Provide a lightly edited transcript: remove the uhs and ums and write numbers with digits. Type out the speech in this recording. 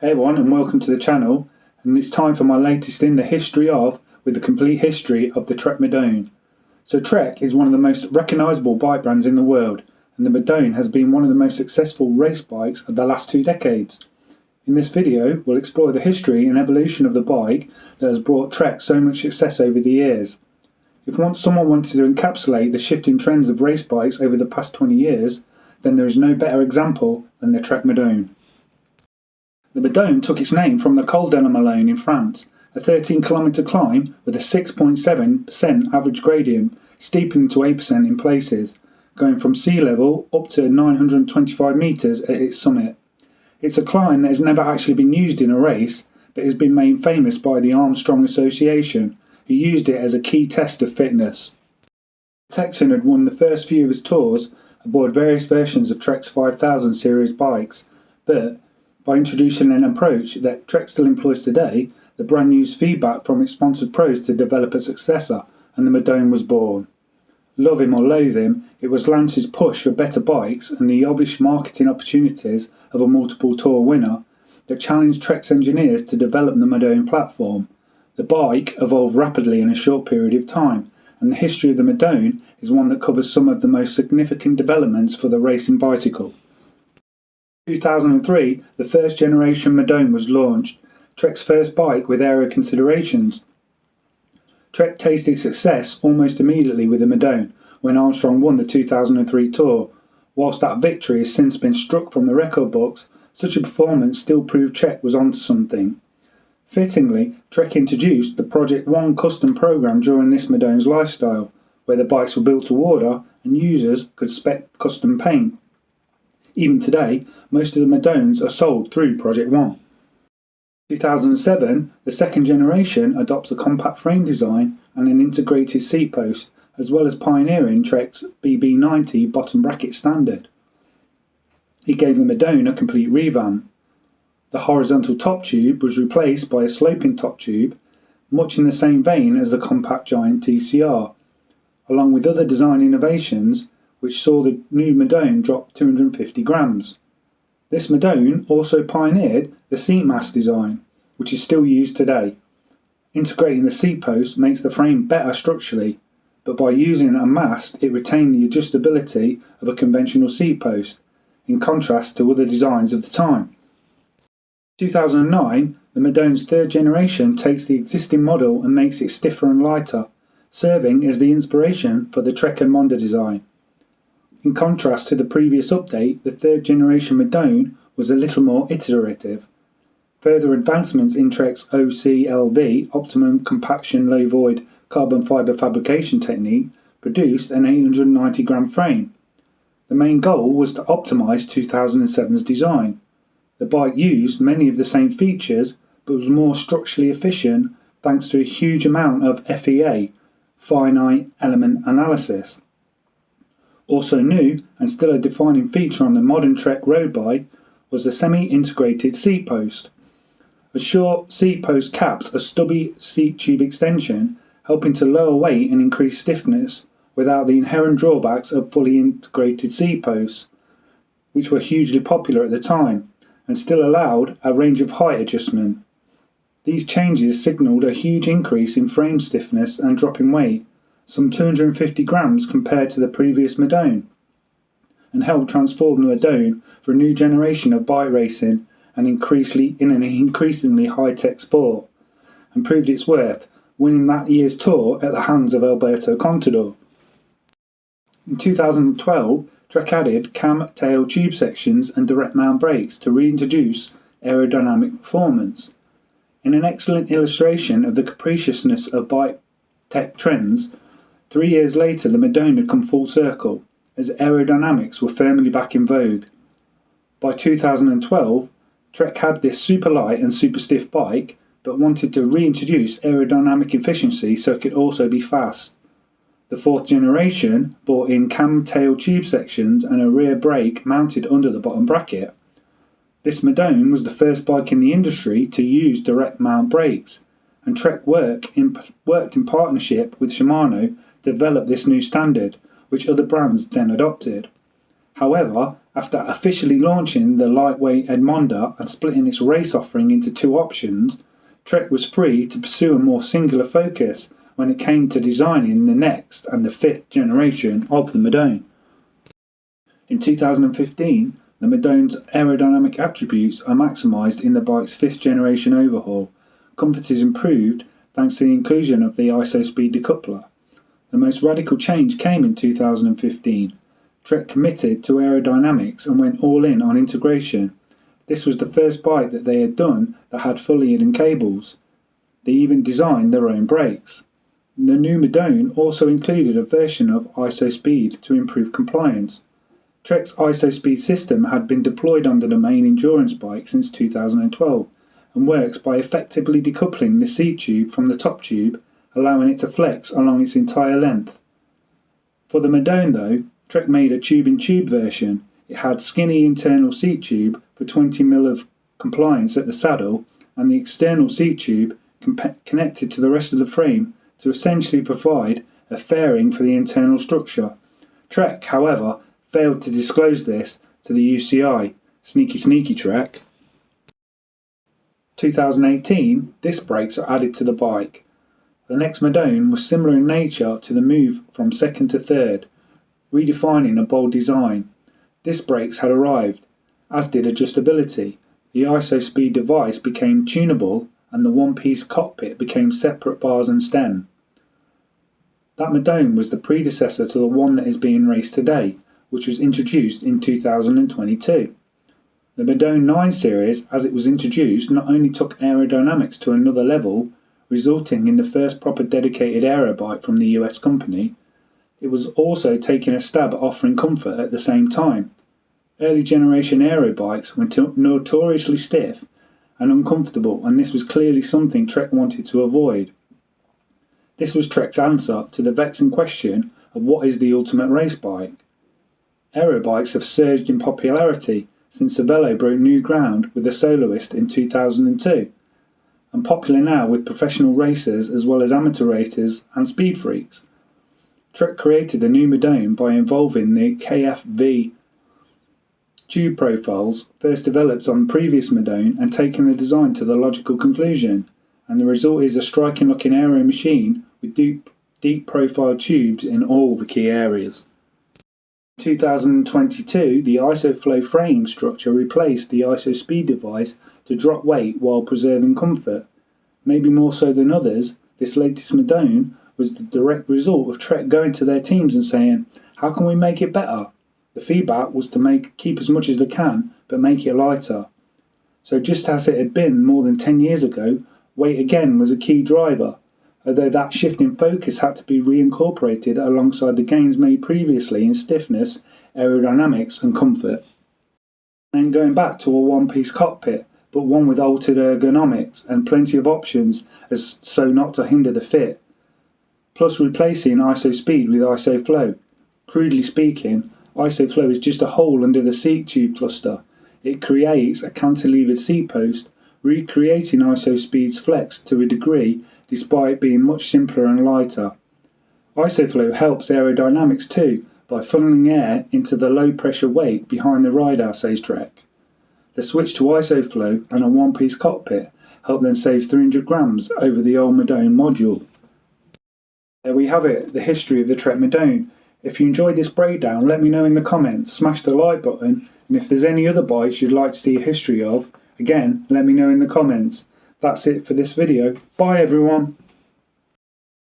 Hey everyone, and welcome to the channel, and it's time for my latest in the history of, with the complete history of the Trek Madone. So Trek is one of the most recognisable bike brands in the world, and the Madone has been one of the most successful race bikes of the last 2 decades. In this video, we'll explore the history and evolution of the bike that has brought Trek so much success over the years. If someone wanted to encapsulate the shifting trends of race bikes over the past 20 years, then there is no better example than the Trek Madone. The Madone took its name from the Col de la Madone in France, a 13-kilometre climb with a 6.7% average gradient, steepening to 8% in places, going from sea level up to 925 metres at its summit. It's a climb that has never actually been used in a race, but has been made famous by the Armstrong Association, who used it as a key test of fitness. The Texan had won the first few of his tours aboard various versions of Trek's 5000 series bikes, but by introducing an approach that Trek still employs today, the brand used feedback from its sponsored pros to develop a successor, and the Madone was born. Love him or loathe him, it was Lance's push for better bikes and the obvious marketing opportunities of a multiple tour winner that challenged Trek's engineers to develop the Madone platform. The bike evolved rapidly in a short period of time, and the history of the Madone is one that covers some of the most significant developments for the racing bicycle. In 2003, the first generation Madone was launched, Trek's first bike with aero considerations. Trek tasted success almost immediately with the Madone when Armstrong won the 2003 Tour. Whilst that victory has since been struck from the record books, such a performance still proved Trek was onto something. Fittingly, Trek introduced the Project One custom program during this Madone's lifestyle, where the bikes were built to order and users could spec custom paint. Even today, most of the Madones are sold through Project One. In 2007, the second generation adopts a compact frame design and an integrated seat post, as well as pioneering Trek's BB90 bottom bracket standard. It gave the Madone a complete revamp. The horizontal top tube was replaced by a sloping top tube, much in the same vein as the compact giant TCR, along with other design innovations which saw the new Madone drop 250 grams. This Madone also pioneered the seat mast design, which is still used today. Integrating the seat post makes the frame better structurally, but by using a mast it retained the adjustability of a conventional seat post, in contrast to other designs of the time. In 2009, the Madone's third generation takes the existing model and makes it stiffer and lighter, serving as the inspiration for the Trek and Monda design. In contrast to the previous update, the third generation Madone was a little more iterative. Further advancements in Trek's OCLV, optimum compaction low void carbon fibre fabrication technique, produced an 890 gram frame. The main goal was to optimise 2007's design. The bike used many of the same features, but was more structurally efficient thanks to a huge amount of FEA, finite element analysis. Also new, and still a defining feature on the modern Trek road bike, was the semi-integrated seat post. A short seat post capped a stubby seat tube extension, helping to lower weight and increase stiffness without the inherent drawbacks of fully integrated seat posts, which were hugely popular at the time, and still allowed a range of height adjustment. These changes signalled a huge increase in frame stiffness and drop in weight, some 250 grams compared to the previous Madone, and helped transform the Madone for a new generation of bike racing and in an increasingly high-tech sport, and proved its worth, winning that year's Tour at the hands of Alberto Contador. In 2012, Trek added cam tail tube sections and direct mount brakes to reintroduce aerodynamic performance. In an excellent illustration of the capriciousness of bike tech trends, 3 years later the Madone had come full circle, as aerodynamics were firmly back in vogue. By 2012, Trek had this super light and super stiff bike, but wanted to reintroduce aerodynamic efficiency so it could also be fast. The fourth generation brought in cam tail tube sections and a rear brake mounted under the bottom bracket. This Madone was the first bike in the industry to use direct mount brakes, and Trek worked in partnership with Shimano to develop this new standard, which other brands then adopted. However, After officially launching the lightweight Edmonda and splitting its race offering into two options, Trek was free to pursue a more singular focus when it came to designing the next and the fifth generation of the Madone. In 2015, the Madone's aerodynamic attributes are maximised in the bike's fifth generation overhaul. Comfort is improved thanks to the inclusion of the IsoSpeed decoupler. The most radical change came in 2015. Trek committed to aerodynamics and went all in on integration. This was the first bike that they had done that had fully hidden cables. They even designed their own brakes. The new Madone also included a version of IsoSpeed to improve compliance. Trek's IsoSpeed system had been deployed under the main endurance bike since 2012 and works by effectively decoupling the seat tube from the top tube, allowing it to flex along its entire length. For the Madone though, Trek made a tube-in-tube version. It had skinny internal seat tube for 20mm of compliance at the saddle and the external seat tube connected to the rest of the frame to essentially provide a fairing for the internal structure. Trek, however, failed to disclose this to the UCI. Sneaky Trek. 2018, disc brakes are added to the bike. The next Madone was similar in nature to the move from second to third, redefining a bold design. Disc brakes had arrived, as did adjustability. The IsoSpeed device became tunable and the one-piece cockpit became separate bars and stem. That Madone was the predecessor to the one that is being raced today, which was introduced in 2022. The Madone 9 series, as it was introduced, not only took aerodynamics to another level, resulting in the first proper dedicated aero bike from the US company, it was also taking a stab at offering comfort at the same time. Early generation aero bikes were notoriously stiff and uncomfortable, and this was clearly something Trek wanted to avoid. This was Trek's answer to the vexing question of what is the ultimate race bike. Aero bikes have surged in popularity since the Velo broke new ground with the Soloist in 2002, and popular now with professional racers as well as amateur racers and speed freaks. Trek created the new Madone by involving the KFV tube profiles first developed on the previous Madone and taking the design to the logical conclusion, and the result is a striking looking aero machine with deep profile tubes in all the key areas. In 2022, the IsoFlow frame structure replaced the IsoSpeed device to drop weight while preserving comfort. Maybe more so than others, this latest Madone was the direct result of Trek going to their teams and saying, how can we make it better? The feedback was to keep as much as they can, but make it lighter. So just as it had been more than 10 years ago, weight again was a key driver, although that shift in focus had to be reincorporated alongside the gains made previously in stiffness, aerodynamics and comfort. Then going back to a one-piece cockpit, but one with altered ergonomics and plenty of options as so not to hinder the fit, plus replacing IsoSpeed with IsoFlow. Crudely speaking, IsoFlow is just a hole under the seat tube cluster. It creates a cantilevered seat post, recreating IsoSpeed's flex to a degree despite being much simpler and lighter. IsoFlow helps aerodynamics too by funneling air into the low pressure wake behind the rider, says Trek. The switch to IsoFlow and a one-piece cockpit helped them save 300 grams over the old Madone module. There we have it, the history of the Trek Madone. If you enjoyed this breakdown, let me know in the comments, smash the like button, and if there's any other bikes you'd like to see a history of, again, let me know in the comments. That's it for this video. Bye everyone.